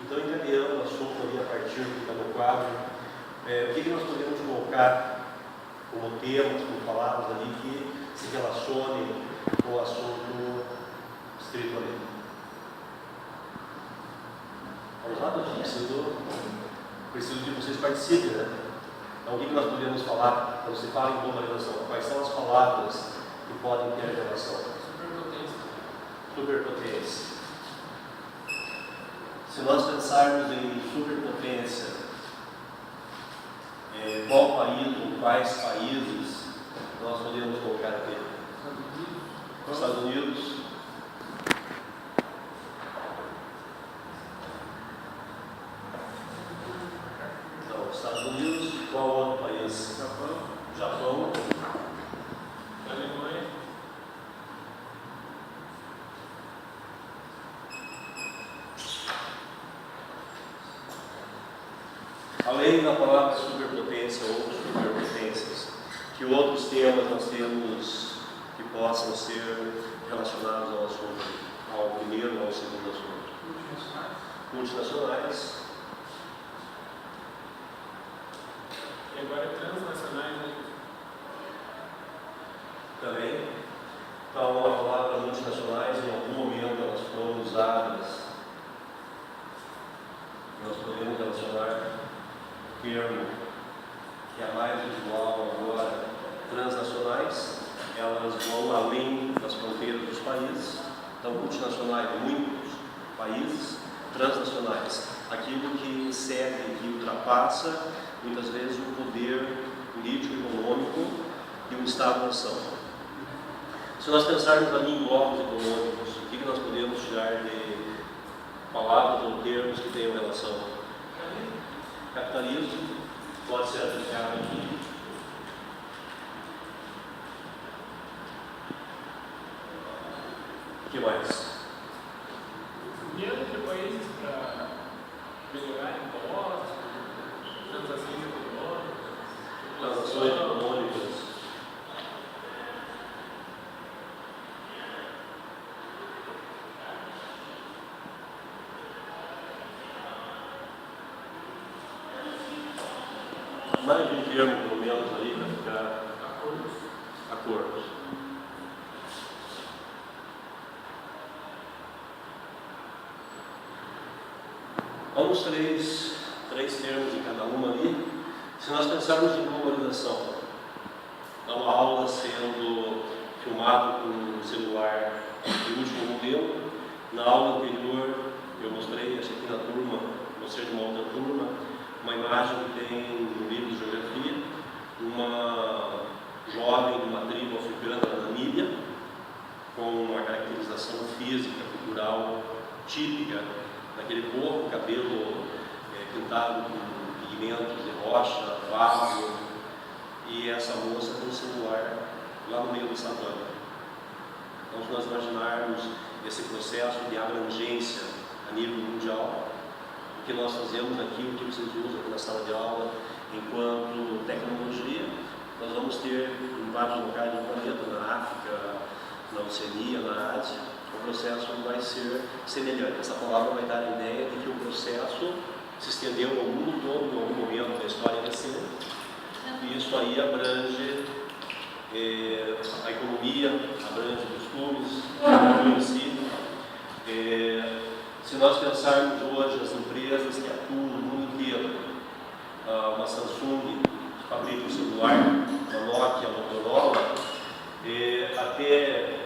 Então, encadeando o assunto ali a partir do quadro, o que nós podemos colocar como temas, como palavras ali que se relacionem com o assunto espiritualmente? Vamos lá, preciso que vocês participem, né? Então, o que nós podemos falar quando se fala em globalização? Quais são as palavras que podem ter relação? Superpotência. Se nós pensarmos em superpotência, qual país ou quais países nós podemos colocar aqui? Estados Unidos. Então, Estados Unidos, qual outro país? Japão. Alemanha. Além da palavra superpotência ou superpotências, que outros temas nós temos que possam ser relacionados ao assunto, ao primeiro ou ao segundo assunto? Multinacionais. E agora transnacionais, né? Também. Então, a palavra multinacionais, em algum momento, elas foram usadas. Nós podemos relacionar o termo que é mais usual agora, transnacionais. Elas vão além das fronteiras dos países. Então, multinacionais, muitos países. Transnacionais, aquilo que excede, que ultrapassa, muitas vezes, o poder político e econômico de um Estado-nação. Se nós pensarmos ali em blocos econômicos, o que nós podemos tirar de palavras ou termos que tenham relação? Capitalismo pode ser aplicado aqui. O que mais? União de países para melhorar impostos, transações econômicas, Transações econômicas. Mais de um termo, pelo menos, aí, para ficar acordos. Vamos três termos em cada uma ali. Se nós pensarmos em globalização, é uma aula sendo filmada com um celular de último modelo. Na aula anterior, eu mostrei, acho que aqui na turma, mostrei de uma outra turma, uma imagem que tem no livro de geografia, uma jovem de uma tribo africana da Namíbia, com uma caracterização física, cultural típica daquele povo, cabelo pintado com pigmentos de rocha, barro, e essa moça com o celular lá no meio do savana. Então, se nós imaginarmos esse processo de abrangência a nível mundial, o que nós fazemos aqui, o que vocês usam aqui na sala de aula, enquanto tecnologia, nós vamos ter em vários locais do planeta, na África, na Oceania, na Ásia, o processo vai ser semelhante. Essa palavra vai dar a ideia de que o processo se estendeu ao mundo todo em algum momento da história recente, e isso aí abrange a economia, abrange costumes, a economia em si. Se nós pensarmos hoje as empresas que atuam no mundo inteiro, uma Samsung que fabrica o celular, uma Nokia, uma Motorola, até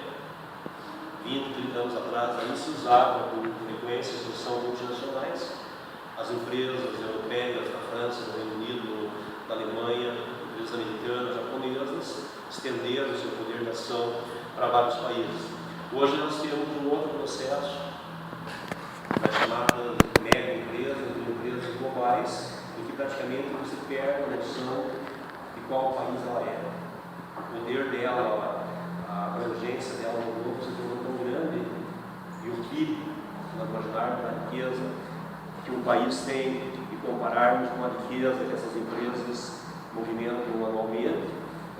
20, 30 anos atrás, aí se usava com frequência a expressão multinacionais. As empresas europeias, da França, do Reino Unido, da Alemanha, empresas americanas, japonesas, estenderam o seu poder de ação para vários países. Hoje nós temos um outro processo, as chamadas mega empresas globais, em que praticamente você perde a noção de qual país ela é. O poder dela, a abrangência dela no mundo se tornou tão grande, e o PIB, se nós imaginarmos a riqueza que um país tem e compararmos com a riqueza que essas empresas movimentam anualmente,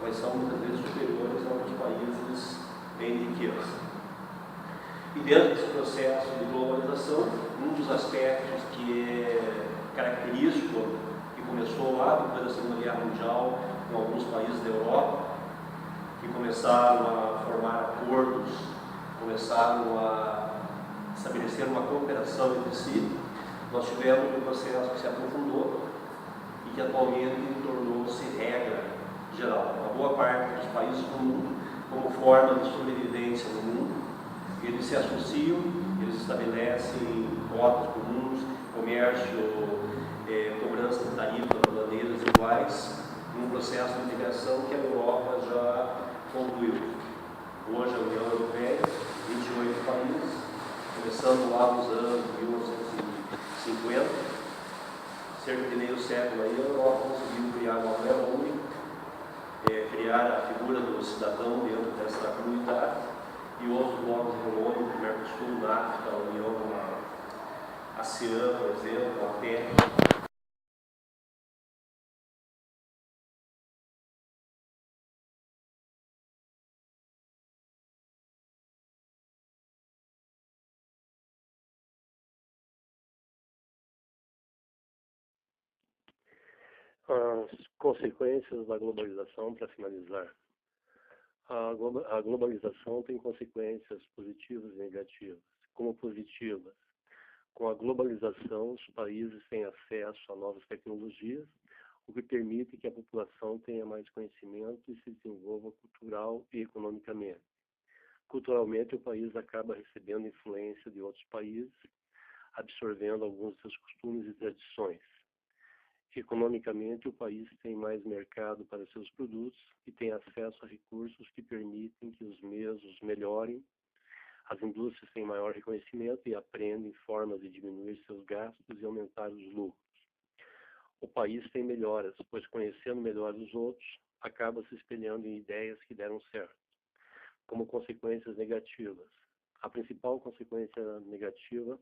elas são muitas vezes superiores a outros países têm riqueza. E dentro desse processo de globalização, um dos aspectos que é característico, que começou lá depois da Segunda Guerra Mundial, com alguns países da Europa, que começaram a formar acordos, começaram a estabelecer uma cooperação entre si, nós tivemos um processo que se aprofundou e que atualmente tornou-se regra geral. Uma boa parte dos países do mundo, como forma de sobrevivência no mundo, eles se associam, eles estabelecem cotas comuns, comércio, cobrança de tarifas bandeiras iguais, num processo de integração que a Europa já concluiu. Hoje a União Europeia, 28 países, começando lá nos anos 1950, cerca de meio século aí, a Europa conseguiu criar uma moeda única, criar a figura do cidadão dentro dessa comunidade, e outros blocos econômicos, o Mercosul, NAFTA, a União, a ASEAN, por exemplo, a PEC. As consequências da globalização, para finalizar. A globalização tem consequências positivas e negativas. Como positivas, com a globalização, os países têm acesso a novas tecnologias, o que permite que a população tenha mais conhecimento e se desenvolva cultural e economicamente. Culturalmente, o país acaba recebendo influência de outros países, absorvendo alguns de seus costumes e tradições. Economicamente, o país tem mais mercado para seus produtos e tem acesso a recursos que permitem que os mesmos melhorem. As indústrias têm maior reconhecimento e aprendem formas de diminuir seus gastos e aumentar os lucros. O país tem melhoras, pois conhecendo melhor os outros, acaba se espelhando em ideias que deram certo. Como consequências negativas. A principal consequência negativa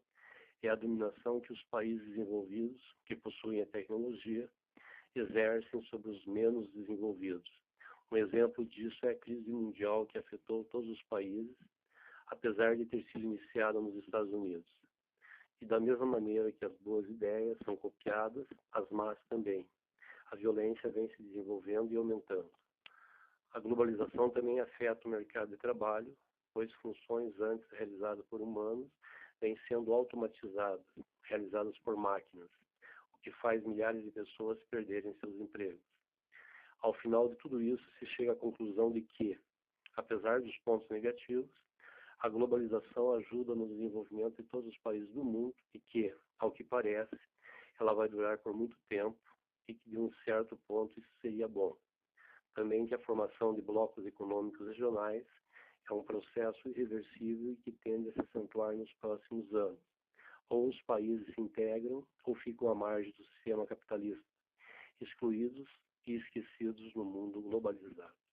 é a dominação que os países desenvolvidos, que possuem a tecnologia, exercem sobre os menos desenvolvidos. Um exemplo disso é a crise mundial que afetou todos os países, apesar de ter sido iniciada nos Estados Unidos. E da mesma maneira que as boas ideias são copiadas, as más também. A violência vem se desenvolvendo e aumentando. A globalização também afeta o mercado de trabalho, pois funções antes realizadas por humanos vêm sendo automatizadas, realizadas por máquinas, o que faz milhares de pessoas perderem seus empregos. Ao final de tudo isso, se chega à conclusão de que, apesar dos pontos negativos, a globalização ajuda no desenvolvimento de todos os países do mundo e que, ao que parece, ela vai durar por muito tempo e que, de um certo ponto, isso seria bom. Também que a formação de blocos econômicos regionais é um processo irreversível e que tende a se acentuar nos próximos anos. Ou os países se integram ou ficam à margem do sistema capitalista, excluídos e esquecidos no mundo globalizado.